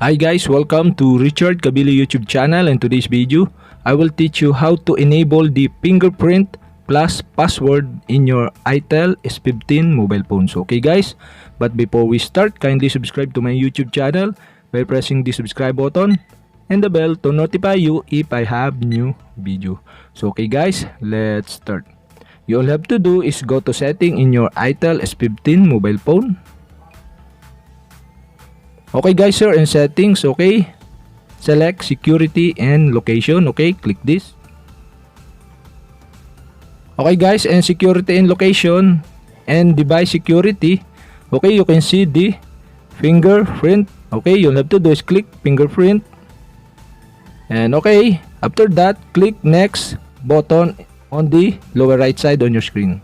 Hi guys, welcome to Richard Cabile YouTube channel. In today's video, I will teach you how to enable the fingerprint plus password in your itel S15 mobile phones. Okay guys, but before we start, kindly subscribe to my YouTube channel by pressing the subscribe button and the bell to notify you if I have new video. So okay guys, let's start. You all have to do is go to setting in your itel S15 mobile phone. Okay guys, sir, in settings, okay, select security and location. Okay, click this. Okay guys, and security and location and device security, okay, you can see the fingerprint. Okay, you'll have to do is click fingerprint, and okay, after that, click next button on the lower right side on your screen.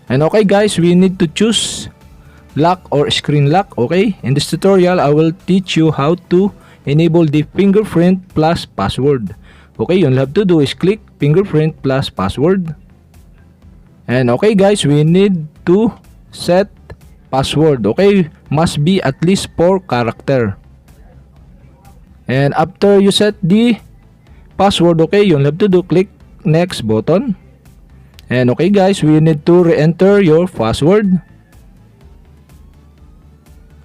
And okay guys, we need to choose lock or screen lock. Okay, in this tutorial I will teach you how to enable the fingerprint plus password. Okay, you'll have to do is click fingerprint plus password, and okay guys, we need to set password. Okay, must be at least 4 character, and after you set the password, okay, you'll have to do click next button, and okay guys, we need to re-enter your password.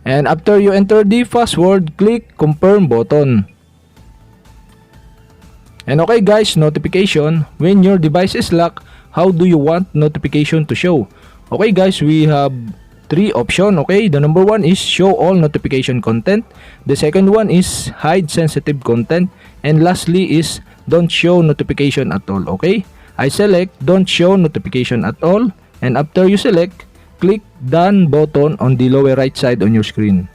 And after you enter the password, click confirm button. And okay guys, notification. When your device is locked, how do you want notification to show? Okay guys, we have 3 options. Okay, the number 1 is show all notification content. The second one is hide sensitive content. And lastly is don't show notification at all. Okay, I select don't show notification at all. And after you select, click done button on the lower right side on your screen.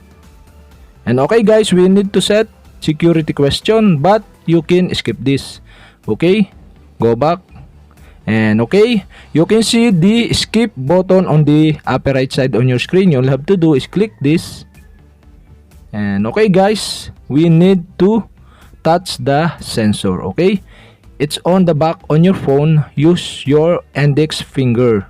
And okay guys, we need to set security question, but you can skip this. Okay, go back, and okay, you can see the skip button on the upper right side on your screen. You'll have to do is click this, and okay guys, we need to touch the sensor. Okay, it's on the back on your phone. Use your index finger.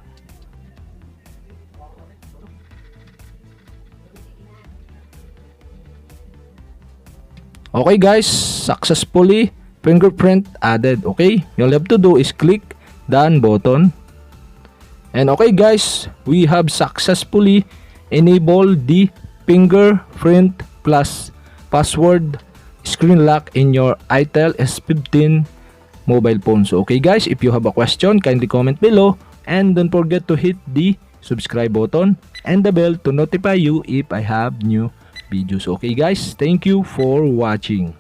Okay guys, successfully fingerprint added. Okay, you'll have to do is click done button, and okay guys, we have successfully enabled the fingerprint plus password screen lock in your itel S15 mobile phone. So okay guys, if you have a question, kindly comment below, and don't forget to hit the subscribe button and the bell to notify you if I have new videos. Okay guys, thank you for watching.